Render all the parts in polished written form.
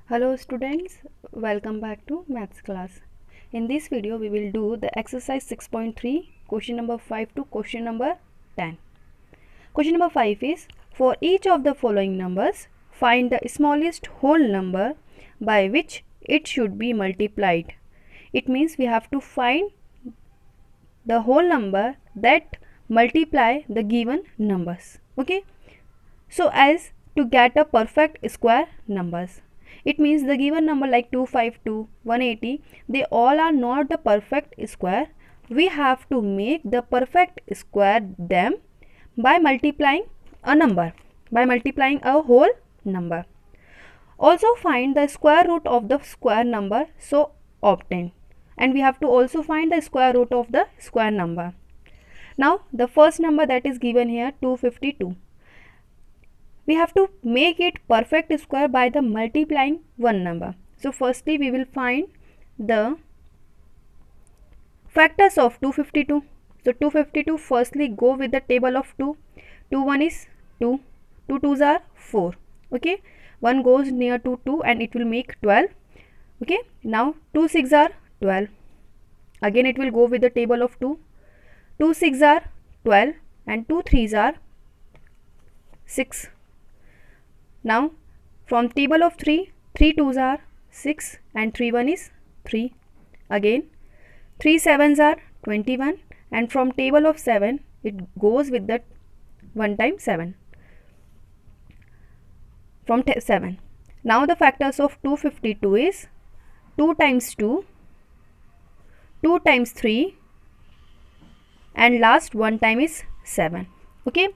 Hello students, welcome back to maths class. In this video we will do the exercise 6.3 question number 5 to question number 10. Question number 5 is, for each of the following numbers find the smallest whole number by which it should be multiplied. It means we have to find the whole number that multiply the given numbers. Okay, so as to get a perfect square numbers, it means the given number like 252, 180, they all are not the perfect square. We have to make the perfect square them by multiplying a number, by multiplying a whole number. Also find the square root of the square number so obtained, and we have to also find the square root of the square number. Now the first number that is given here, 252. We have to make it perfect square by the multiplying one number. So firstly we will find the factors of 252. So 252, firstly go with the table of 2. 2 1 is 2, 2 2s are 4. Okay, 1 goes near to 2 and it will make 12. Okay, now 2 6 are 12. Again it will go with the table of 2. 2 6 are 12 and 2 3s are 6. Now from table of 3, 3 2s are 6 and 3 1 is 3. Again 3 7s are 21 and from table of 7 it goes with the 1 times 7 from 7. Now the factors of 252 is 2 times 2, 2 times 3 and last 1 time is 7. Okay,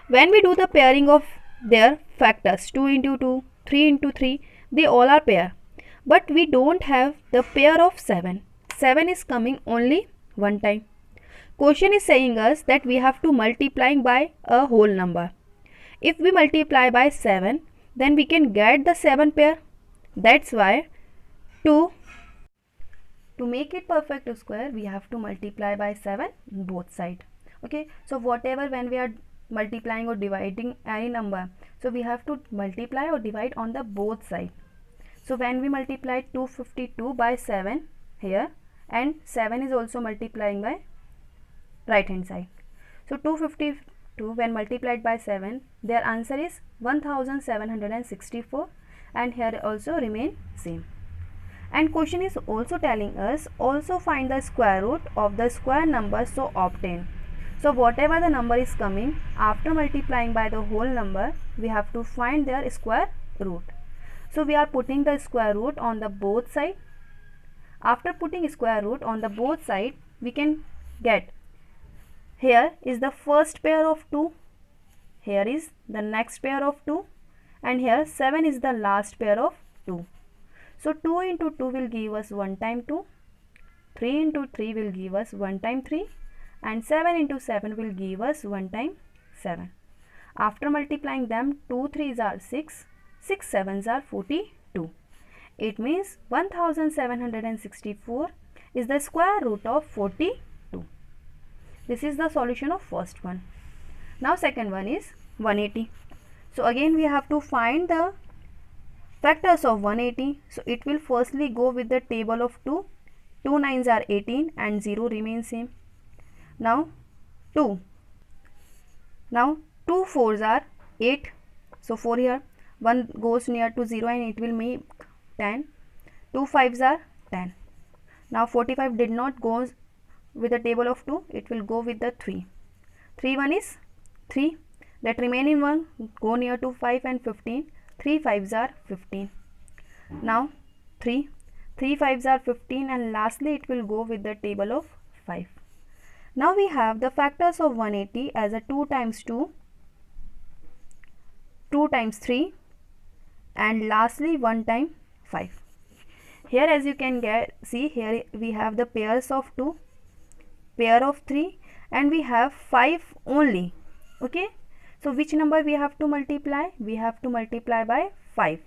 when we do the pairing of their factors, 2 into 2, 3 into 3, they all are pair, but we don't have the pair of 7. 7 is coming only one time. Question is saying us that we have to multiply by a whole number. If we multiply by 7, then we can get the 7 pair. That's why to make it perfect square, we have to multiply by 7 both side. Okay, so whatever when we are multiplying or dividing any number, so we have to multiply or divide on the both side. So when we multiply 252 by 7 here, and 7 is also multiplying by right hand side, so 252 when multiplied by 7, their answer is 1764 and here also remain same. And question is also telling us also find the square root of the square number so obtained. So whatever the number is coming after multiplying by the whole number, we have to find their square root. So we are putting the square root on the both side. After putting square root on the both side, we can get, here is the first pair of 2, here is the next pair of 2 and here 7 is the last pair of 2. So 2 into 2 will give us 1 time 2, 3 into 3 will give us 1 time 3 and 7 into 7 will give us 1 time 7. After multiplying them, 2 3s are 6, 6 7s are 42. It means 1764 is the square root of 42. This is the solution of first one. Now second one is 180. So again we have to find the factors of 180. So it will firstly go with the table of 2. 2 9s are 18 and 0 remains same. Now 2. Now 2 4s are 8. So 4 here. 1 goes near to 0 and it will make 10. 2 5s are 10. Now 45 did not go with the table of 2. It will go with the 3. 3 1 is 3. That remaining one go near to 5 and 15. 3 5s are 15. Now 3 5s are 15 and lastly it will go with the table of 5. Now we have the factors of 180 as a 2 times 2, 2 times 3 and lastly 1 time 5. Here as you can see, here we have the pairs of 2, pair of 3 and we have 5 only. Okay, so which number we have to multiply? We have to multiply by 5.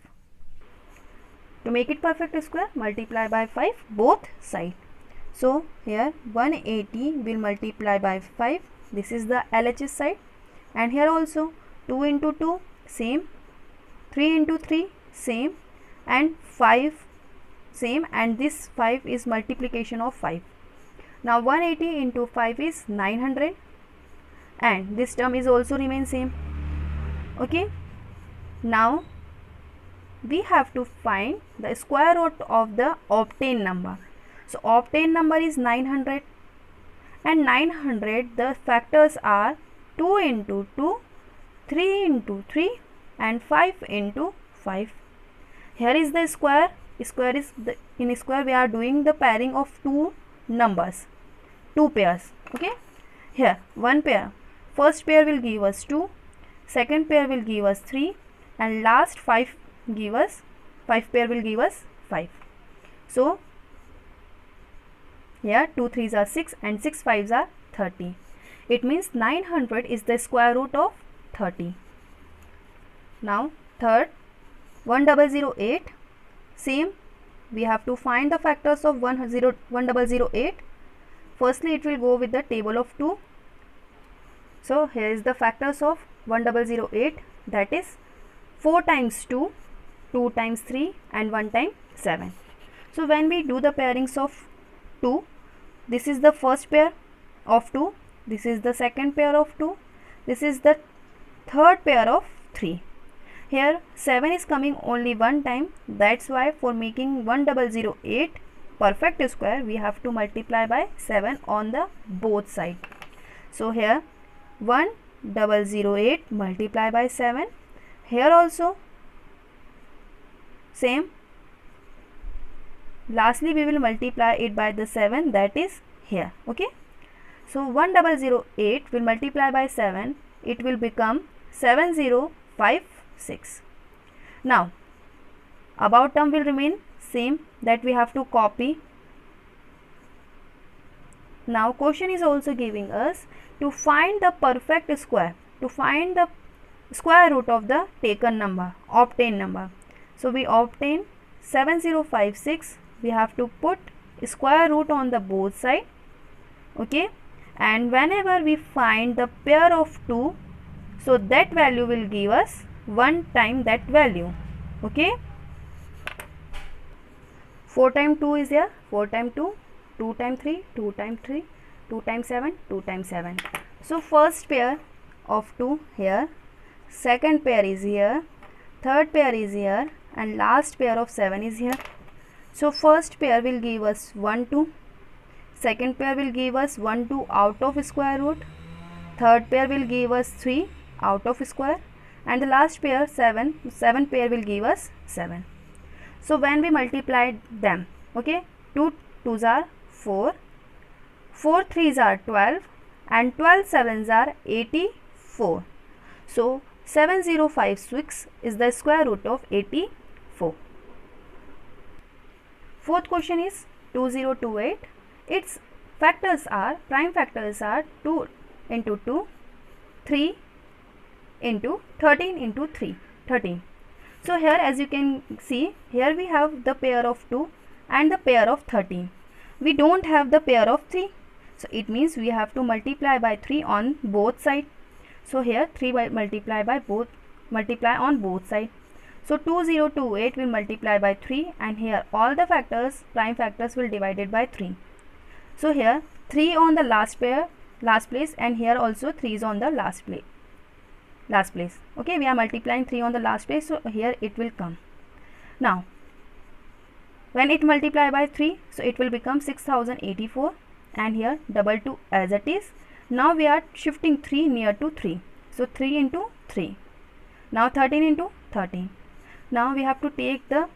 To make it perfect square, multiply by 5 both sides. So here 180 will multiply by 5. This is the LHS side. And here also 2 into 2 same, 3 into 3 same, and 5 same, and this 5 is multiplication of 5. Now 180 into 5 is 900, and this term is also remain same. Okay, now we have to find the square root of the obtained number. So obtained number is 900, and 900 the factors are 2 into 2, 3 into 3 and 5 into 5. Here is the square. Square is the, in square we are doing the pairing of two numbers, two pairs. Okay, here one pair, first pair will give us 2, second pair will give us 3, and last 5 give us 5 pair will give us 5. So here 2 3s are 6 and 6 5s are 30. It means 900 is the square root of 30. Now third, 1008. Same, we have to find the factors of 1008. Firstly, it will go with the table of 2. So here is the factors of 1008, that is 4 times 2, 2 times 3 and 1 times 7. So when we do the pairings of 2, this is the first pair of 2, this is the second pair of 2, this is the third pair of 3. Here 7 is coming only one time, that's why for making 1008 perfect square we have to multiply by 7 on the both side. So here 1008 multiply by 7, here also same, lastly we will multiply it by the 7, that is here. Okay, so 1008 will multiply by 7, it will become 7056. Now about term will remain same, that we have to copy. Now question is also giving us to find the perfect square, to find the square root of the taken number, obtained number. So we obtain 7056, we have to put square root on the both side. Okay, and whenever we find the pair of 2, so that value will give us 1 time that value. Okay, 4 times 2 is here, 4 times 2, 2 times 3, 2 times 3, 2 times 7, 2 times 7. So first pair of 2 here, second pair is here, third pair is here, and last pair of 7 is here. So first pair will give us 1 2, second pair will give us 1 2 out of square root, third pair will give us 3 out of square, and the last pair 7 pair will give us 7. So when we multiply them, okay, 2 2s are 4, 4 3s are 12, and 12 7s are 84. So 7056 is the square root of 84. Fourth question is 2028. Its factors are, prime factors are 2 into 2, 3 into 13 into 3, 13. So here as you can see, here we have the pair of 2 and the pair of 13. We don't have the pair of 3. So it means we have to multiply by 3 on both sides. So here 3 by multiply on both sides. So 2028 will multiply by 3, and here all the factors, prime factors, will divided by 3. So here 3 on the last place, and here also 3 is on the last place. Okay, we are multiplying 3 on the last place, so here it will come. Now when it multiply by 3, so it will become 6084, and here double 2 as it is. Now we are shifting 3 near to 3, so 3 into 3, now 13 into 13. Now we have to take the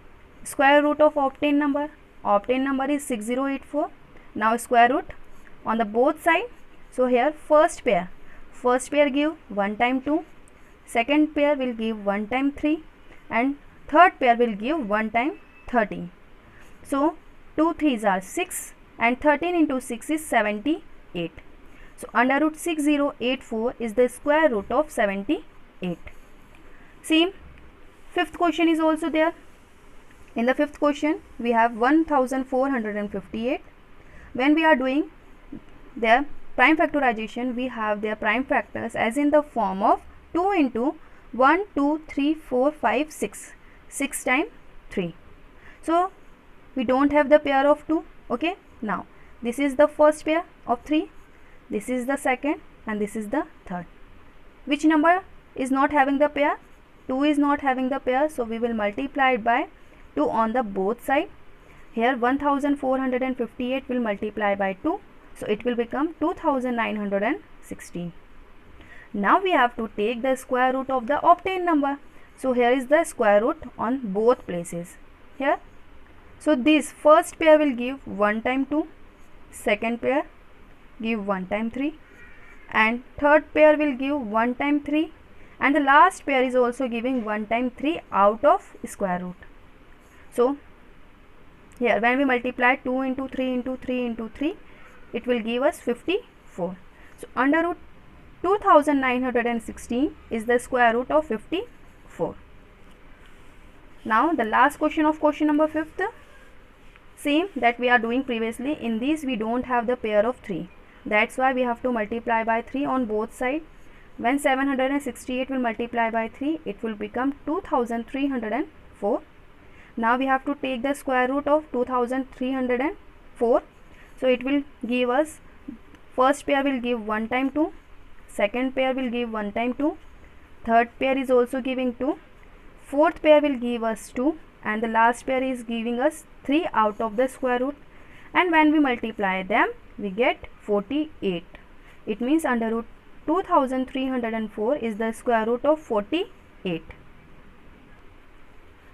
square root of obtained number. Obtained number is 6084. Now square root on the both side. So here first pair give 1 time 2, second pair will give 1 time 3, and third pair will give 1 time 13. So 2 3s are 6, and 13 into 6 is 78. So under root 6084 is the square root of 78. See, fifth question is also there. In the fifth question we have 1458. When we are doing their prime factorization, we have their prime factors as in the form of 2 into 1 2 3 4 5 6, 6 times 3. So we don't have the pair of 2. Okay, now this is the first pair of 3, this is the second, and this is the third. Which number is not having the pair? 2 is not having the pair, so we will multiply it by 2 on the both side. Here 1458 will multiply by 2, so it will become 2916. Now we have to take the square root of the obtained number. So here is the square root on both places here. So this first pair will give 1 time 2, second pair give 1 time 3, and third pair will give 1 time 3, and the last pair is also giving 1 time 3 out of square root. So here when we multiply 2 into 3 into 3 into 3, it will give us 54. So under root 2916 is the square root of 54. Now the last question of question number 5th, same that we are doing previously. In this we don't have the pair of 3, that's why we have to multiply by 3 on both sides. When 768 will multiply by 3, it will become 2304. Now we have to take the square root of 2304. So it will give us, first pair will give 1 time 2, second pair will give 1 time 2, third pair is also giving 2, fourth pair will give us 2, and the last pair is giving us 3 out of the square root. And when we multiply them, we get 48. It means under root 2304 is the square root of 48.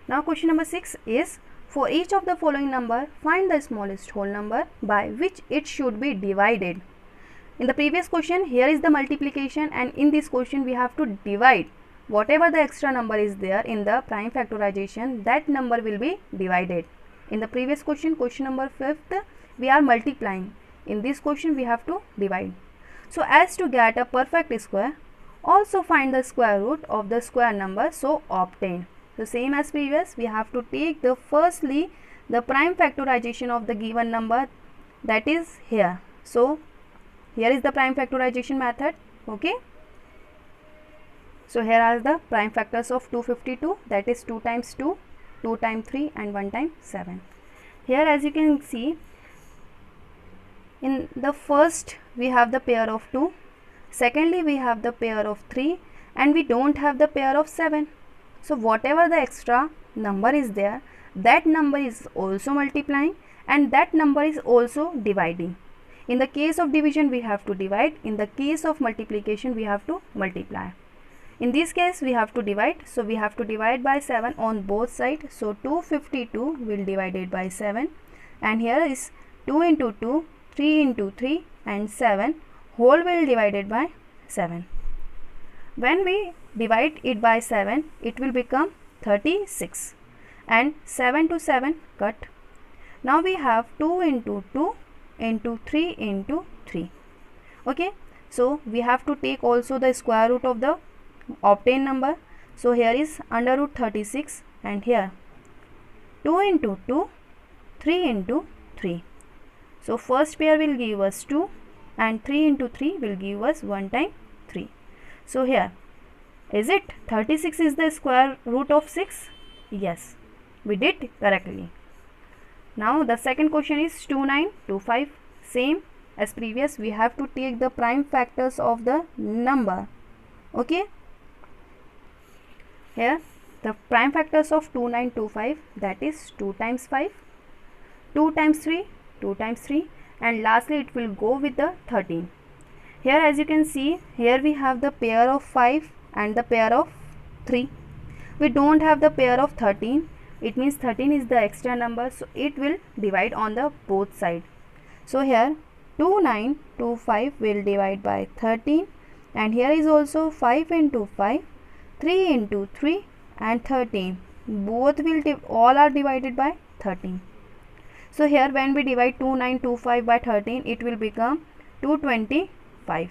Now question number 6 is, for each of the following number, find the smallest whole number by which it should be divided. In the previous question, here is the multiplication, and in this question we have to divide whatever the extra number is there in the prime factorization, that number will be divided. In the previous question, question number 5th, we are multiplying. In this question we have to divide. So as to get a perfect square, also find the square root of the square number so obtained. The same as previous, we have to take the firstly the prime factorization of the given number, that is here. So here is the prime factorization method. Okay, so here are the prime factors of 252, that is 2 times 2, 2 times 3, and 1 times 7. Here as you can see, in the first we have the pair of 2, secondly we have the pair of 3, and we don't have the pair of 7. So whatever the extra number is there, that number is also multiplying, and that number is also dividing. In the case of division we have to divide, in the case of multiplication we have to multiply. In this case we have to divide, so we have to divide by 7 on both sides. So 252 will divide it by 7, and here is 2 into 2, 3 into 3, and 7 whole will divided by 7. When we divide it by 7, it will become 36, and 7 to 7 cut. Now we have 2 into 2 into 3 into 3. Okay, so we have to take also the square root of the obtained number. So here is under root 36, and here 2 into 2, 3 into 3. So first pair will give us 2, and 3 into 3 will give us 1 time 3. So here, is it 36 is the square root of 6? Yes, we did correctly. Now the second question is 2925. Same as previous, we have to take the prime factors of the number. Okay, here the prime factors of 2925, that is 2 times 5, 2 times 3, 2 times 3, and lastly it will go with the 13. Here as you can see, here we have the pair of 5 and the pair of 3. We don't have the pair of 13. It means 13 is the extra number, so it will divide on the both side. So here 2925 will divide by 13, and here is also 5 into 5, 3 into 3, and 13. Both will all are divided by 13. So here when we divide 2925 by 13, it will become 225,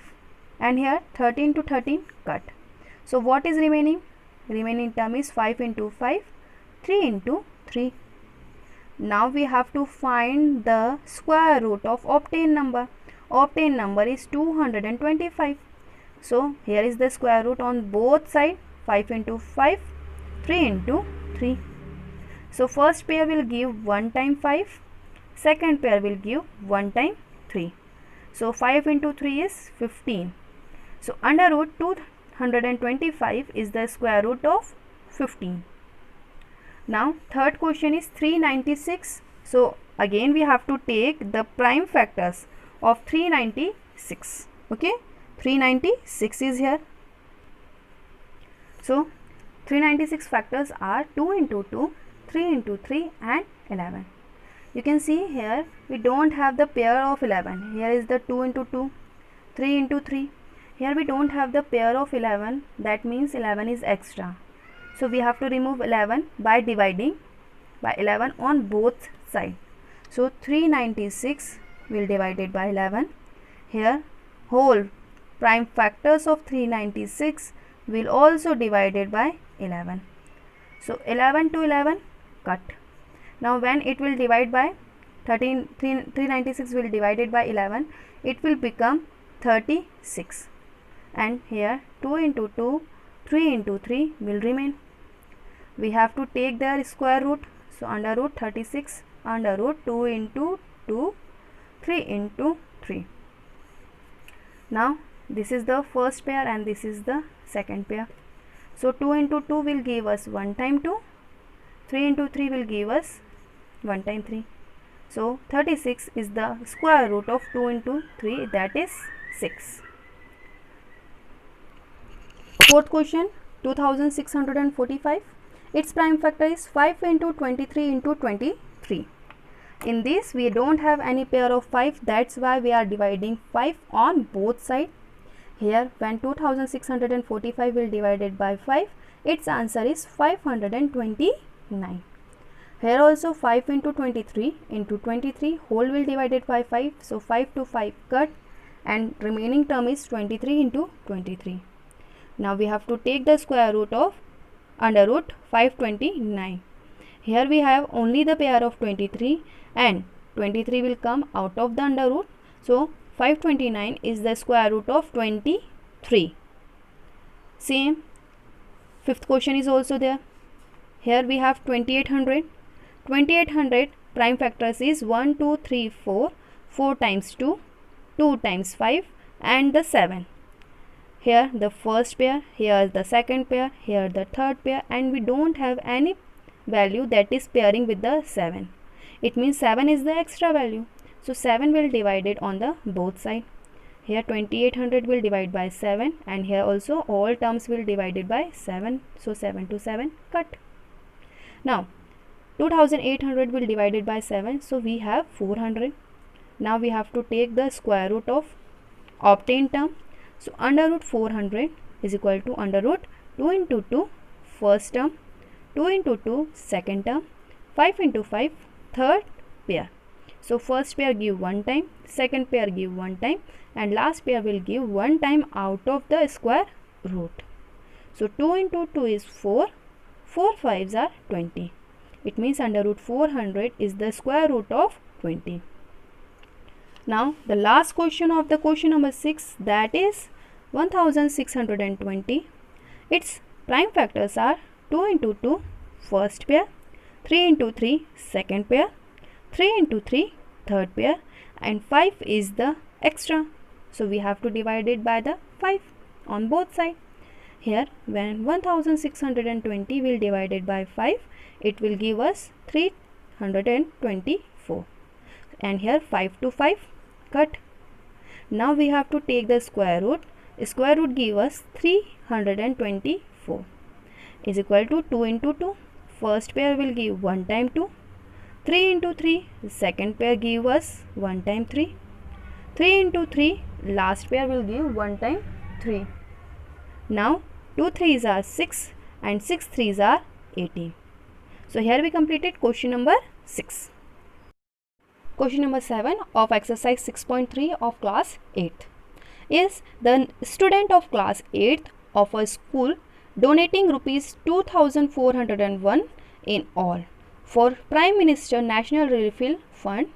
and here 13 to 13 cut. So what is remaining? Remaining term is 5 into 5, 3 into 3. Now we have to find the square root of obtained number. Obtained number is 225. So here is the square root on both sides, 5 into 5, 3 into 3. So first pair will give 1 time 5, second pair will give 1 time 3. So 5 into 3 is 15. So under root 225 is the square root of 15. Now third question is 396. So again we have to take the prime factors of 396. Okay, 396 is here. So 396 factors are 2 into 2, 3 into 3 and 11. You can see here we don't have the pair of 11. Here is the 2 into 2, 3 into 3. Here we don't have the pair of 11. That means 11 is extra. So we have to remove 11 by dividing by 11 on both sides. So 396 will divide it by 11. Here whole prime factors of 396 will also divide it by 11. So 11 to 11 cut. Now when it will divide by 396 will divide it by 11, it will become 36. And here 2 into 2, 3 into 3 will remain. We have to take their square root. So under root 36, under root 2 into 2, 3 into 3. Now this is the first pair and this is the second pair. So 2 into 2 will give us 1 time 2, 3 into 3 will give us 1 time 3. So 36 is the square root of 2 into 3, that is 6. Fourth question, 2645. Its prime factor is 5 into 23 into 23. In this we don't have any pair of 5, that's why we are dividing 5 on both sides. Here when 2645 will divide it by 5, its answer is 529. Here also 5 into 23 into 23, whole will divide it by 5. So 5 to 5 cut and remaining term is 23 into 23. Now we have to take the square root of under root 529. Here we have only the pair of 23 and 23 will come out of the under root. So 529 is the square root of 23. Same fifth question is also there. Here we have 2800. 2800 prime factors is 1, 2, 3, 4, 4 times 2, 2 times 5 and the 7. Here the first pair, here the second pair, here the third pair, and we don't have any value that is pairing with the 7. It means 7 is the extra value. So 7 will divide it on the both side. Here 2800 will divide by 7 and here also all terms will divide it by 7. So 7 to 7 cut. Now 2800 will divide it by 7. So we have 400. Now we have to take the square root of obtained term. So under root 400 is equal to under root 2 into 2 first term, 2 into 2 second term, 5 into 5 third pair. So first pair give 1 time, second pair give 1 time and last pair will give 1 time out of the square root. So 2 into 2 is 4, 4 5s are 20. It means under root 400 is the square root of 20. Now the last question of the question number 6, that is 1620. Its prime factors are 2 into 2 first pair, 3 into 3 second pair, 3 into 3 third pair and 5 is the extra. So we have to divide it by the 5 on both sides. Here when 1620 will divide it by 5, it will give us 324 and here 5 to 5 cut. Now we have to take the square root. Square root give us 324 is equal to 2 into 2. First pair will give 1 time 2. 3 into 3 second pair give us 1 time 3. 3 into 3 last pair will give 1 time 3. Now 2 3s are 6 and 6 3s are 18. So here we completed question number 6. Question number 7 of exercise 6.3 of class 8th is the student of class 8th of a school donating rupees 2401 in all for Prime Minister National Relief Fund.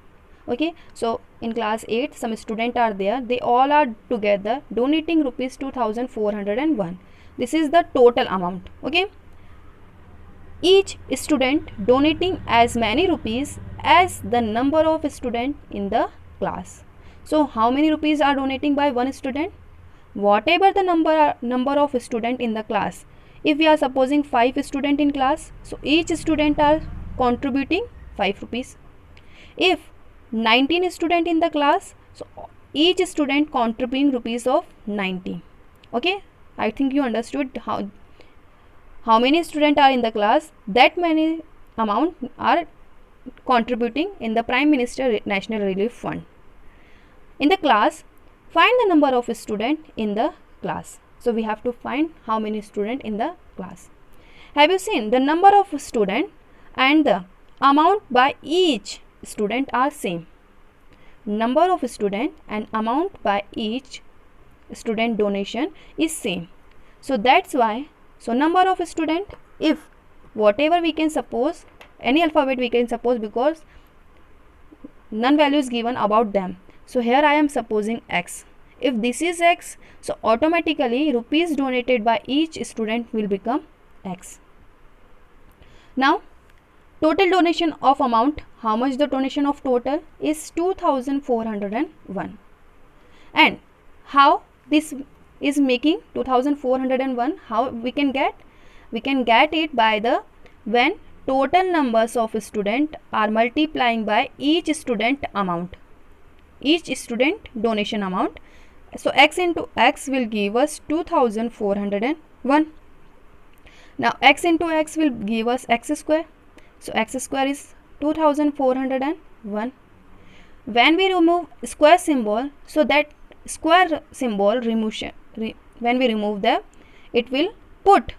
Okay, so in class 8 some students are there, they all are together donating rupees 2401. This is the total amount. Okay, each student donating as many rupees as the number of student in the class. So how many rupees are donating by one student? Whatever the number of student in the class. If we are supposing 5 student in class, so each student are contributing 5 rupees. If 19 student in the class, so each student contributing rupees of 19. Okay, I think you understood how many students are in the class, that many amount are contributing in the Prime Minister National Relief Fund. In the class, find the number of students in the class. So we have to find how many students in the class. Have you seen the number of students and the amount by each student are same? Number of student and amount by each student donation is same. So that's why, so number of student, if whatever we can suppose, any alphabet we can suppose, because none value is given about them. So here I am supposing X. If this is X, so automatically rupees donated by each student will become X. Now total donation of amount, how much the donation of total is 2401. And how this is making 2401, how we can get? We can get it by the, when total numbers of student are multiplying by each student amount, each student donation amount. So X into X will give us 2401. Now X into X will give us X square. So X square is 2401. When we remove square symbol, so that square symbol removal, when we remove them, it will put,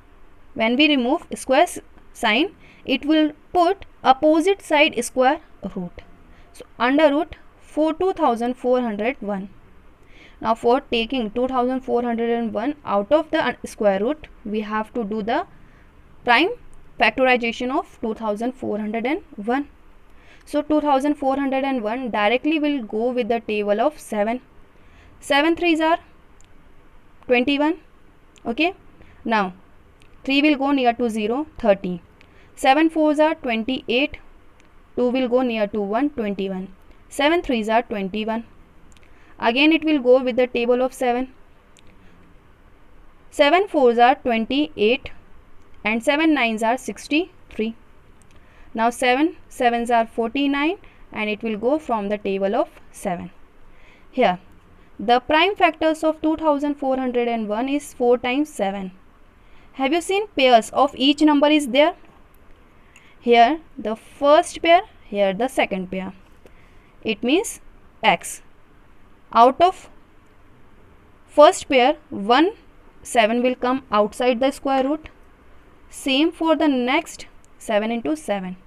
when we remove square sign, it will put opposite side square root. So under root 2401. Now for taking 2401 out of the square root, we have to do the prime factorization of 2401. So 2401 directly will go with the table of 7. 7 3s are 21. Okay. Now 3 will go near to 0, 30. 7 4s are 28. 2 will go near to 1, 21. 7 3s are 21. Again it will go with the table of 7. 7 4s are 28 and 7 9s are 63. Now 7 7s are 49 and it will go from the table of 7. Here the prime factors of 2401 is 4 times 7. Have you seen pairs of each number is there? Here the first pair, here the second pair. It means X. Out of first pair, 1 7 will come outside the square root. Same for the next 7 into 7.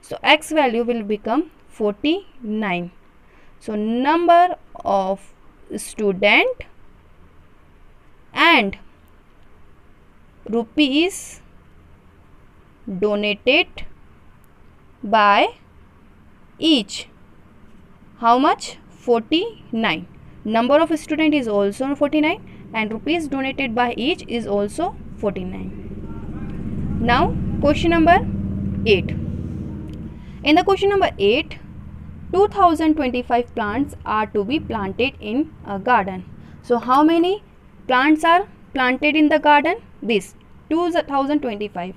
So X value will become 49. So number of student and rupees donated by each, how much? 49. Number of student is also 49 and rupees donated by each is also 49. Now question number 8. In the question number 8, 2025 plants are to be planted in a garden. So how many plants are planted in the garden? This 2025.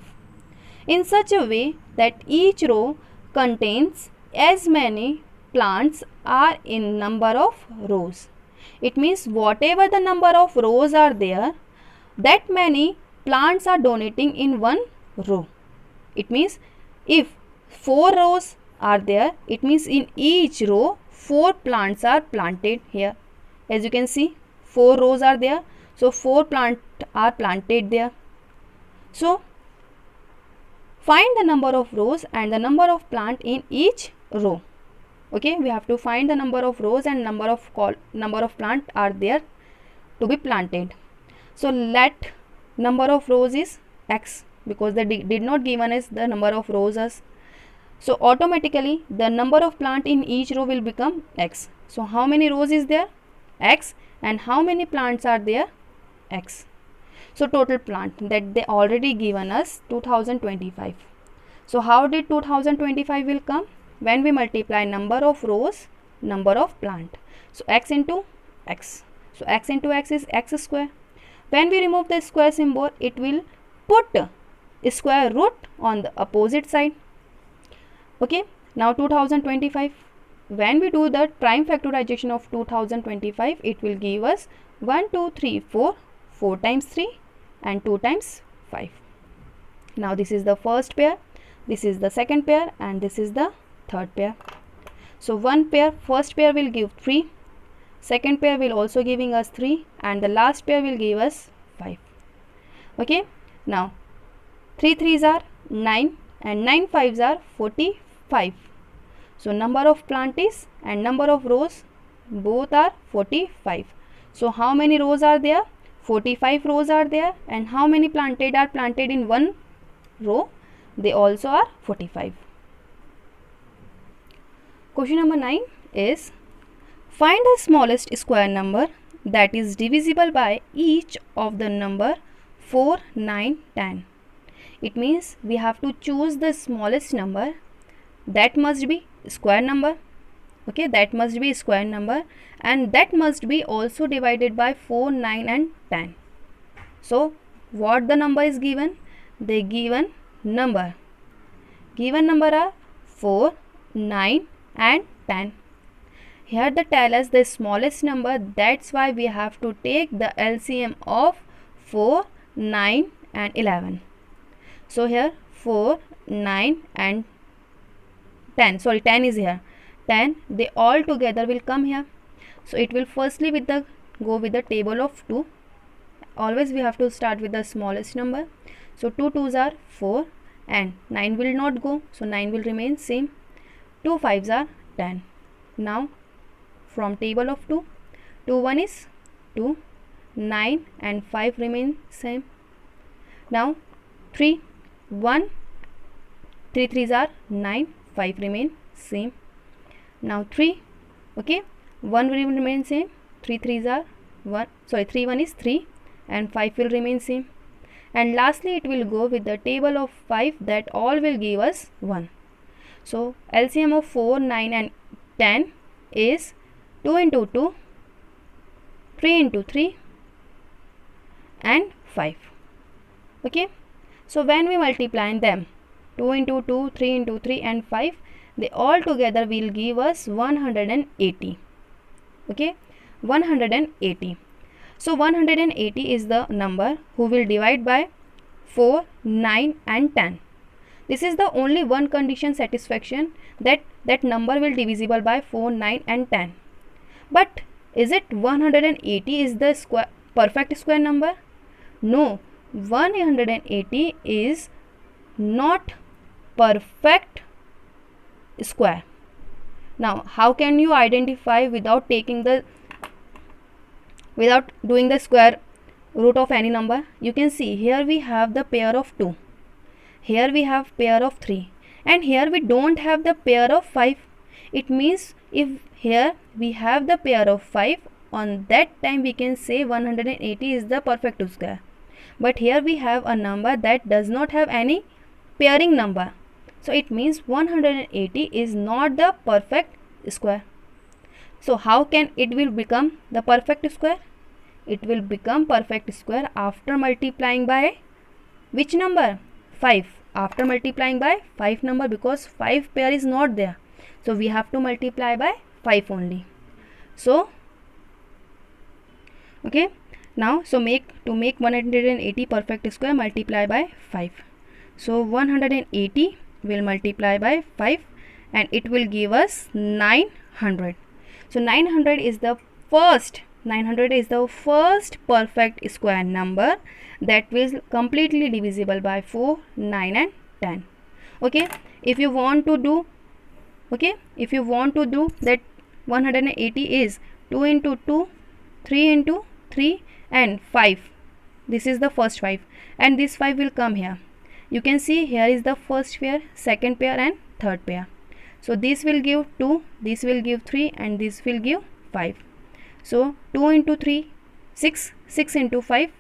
In such a way that each row contains as many plants are in number of rows. It means whatever the number of rows are there, that many plants are donating in one row. It means if 4 rows are there, it means in each row 4 plants are planted here. As you can see, 4 rows are there, so 4 plants are planted there. So find the number of rows and the number of plant in each row. Okay, we have to find the number of rows and number of plant are there to be planted. So let number of rows is X, because they did not given us the number of rows as. So automatically the number of plant in each row will become X. So how many rows is there? X. And how many plants are there? X. So total plant that they already given us 2025. So how did 2025 will come? When we multiply number of rows, number of plant. So x into x. So x into x is x square. When we remove the square symbol, it will put square root on the opposite side. Okay, now 2025. When we do the prime factorization of 2025, it will give us 1, 2, 3, 4, 4 times 3 and 2 times 5. Now this is the first pair, this is the second pair, and this is the third pair. So one pair, first pair will give 3, second pair will also giving us 3, and the last pair will give us 5. Okay, now 3 3s are 9 and 9 5s are 45. So number of plant is and number of rows both are 45. So how many rows are there? 45 rows are there. And how many planted are planted in one row? They also are 45. Question number 9 is find the smallest square number that is divisible by each of the number 4, 9, 10. It means we have to choose the smallest number. That must be square number. Okay, that must be square number, and that must be also divided by 4, 9 and 10. So what the number is given? The given number are 4, 9 and 10. Here they tell us the smallest number, that's why we have to take the LCM of 4, 9 and 11. So here 4, 9 and 10, sorry 10 is here, 10, they all together will come here. So it will firstly go with the table of 2. Always we have to start with the smallest number. So 2 2s are 4 and 9 will not go, so 9 will remain same. 2 5s are 10. Now from table of 2, 2 1 is 2, 9 and 5 remain same. Now 3 1, 3 3s are 9, 5 remain same. Now 3, okay, 1 will remain same, 3 3s are 1, sorry 3 1 is 3 and 5 will remain same. And lastly it will go with the table of 5, that all will give us 1. So LCM of 4, 9 and 10 is 2 into 2, 3 into 3 and 5. Okay, so when we multiply them, 2 into 2, 3 into 3 and 5, they all together will give us 180. Okay, 180. So 180 is the number who will divide by 4, 9 and 10. This is the only one condition satisfaction, that number will divisible by 4, 9 and 10. But is it 180 is the perfect square number? No, 180 is not perfect square. Now how can you identify without doing the square root of any number? You can see here we have the pair of 2, here we have pair of 3, and here we don't have the pair of 5. It means if here we have the pair of 5, on that time we can say 180 is the perfect square. But here we have a number that does not have any pairing number, so it means 180 is not the perfect square. So how can it will become the perfect square? It will become perfect square after multiplying by which number? 5. After multiplying by 5 number, because 5 pair is not there, so we have to multiply by 5 only. So okay, now so to make 180 perfect square, multiply by 5. So 180 will multiply by 5 and it will give us 900. So 900 is the first perfect square number that is completely divisible by 4, 9 and 10. Okay, if you want to do that 180 is 2 into 2, 3 into 3 and 5. This is the first 5 and this 5 will come here. You can see here is the first pair, second pair and third pair. So this will give 2, this will give 3 and this will give 5. So 2 into 3, 6, 6 into 5,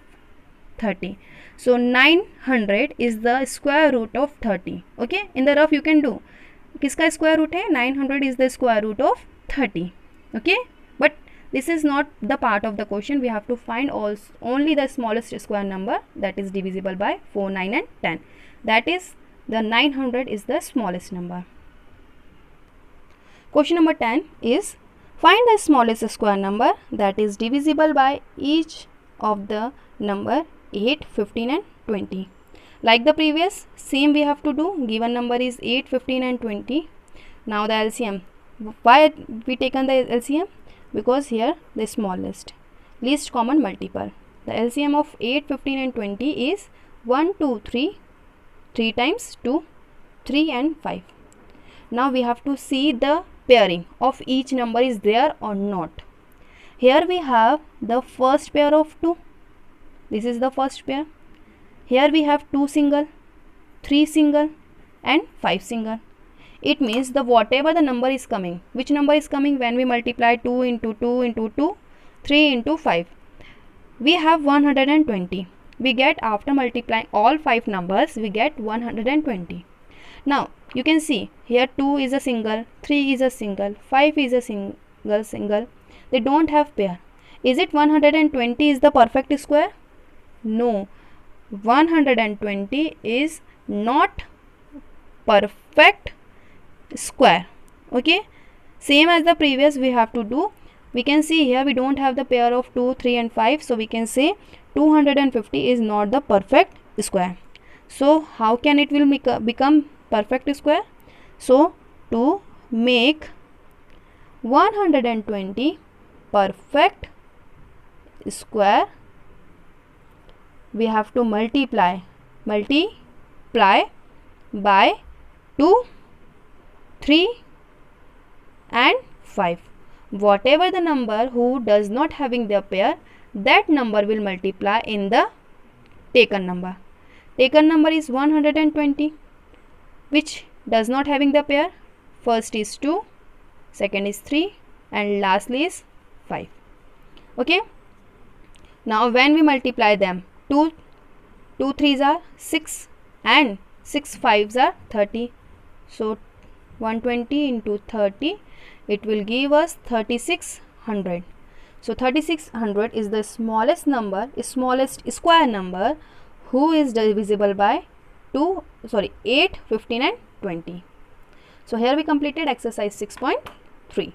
30. So 900 is the square root of 30. Okay, in the rough you can do. किसका square root है? 900 is the square root of 30. Okay, but this is not the part of the question. We have to find only the smallest square number that is divisible by 4, 9 and 10. That is the 900 is the smallest number. Question number 10 is find the smallest square number that is divisible by each of the number 8, 15 and 20. Like the previous, same we have to do. Given number is 8, 15 and 20. Now the LCM. Why we taken the LCM? Because here the smallest, least common multiple. The LCM of 8, 15 and 20 is 1, 2, 3. 3 times 2, 3 and 5. Now we have to see the pairing of each number is there or not. Here we have the first pair of 2. This is the first pair. Here we have 2 single, 3 single and 5 single. It means the whatever the number is coming, which number is coming when we multiply 2 into 2 into 2, 3 into 5. We have 120. We get, after multiplying all 5 numbers, we get 120. Now you can see here 2 is a single, 3 is a single, 5 is a single. They don't have pair. Is it 120 is the perfect square? No, 120 is not perfect square. Okay, same as the previous we have to do. We can see here we don't have the pair of 2, 3 and 5. So we can say 250 is not the perfect square. So how can it will become perfect square? So to make 120 perfect square, we have to multiply by 2, 3 and 5. Whatever the number who does not having their pair, that number will multiply in the taken number. Taken number is 120, which does not having the pair. First is 2, second is 3 and lastly is 5. Okay, now when we multiply them, 2 3s are 6 and 6 5s are 30. So 120 into 30, it will give us 3600. So 3600 is the smallest number, smallest square number who is divisible by 8, 15 and 20. So here we completed exercise 6.3.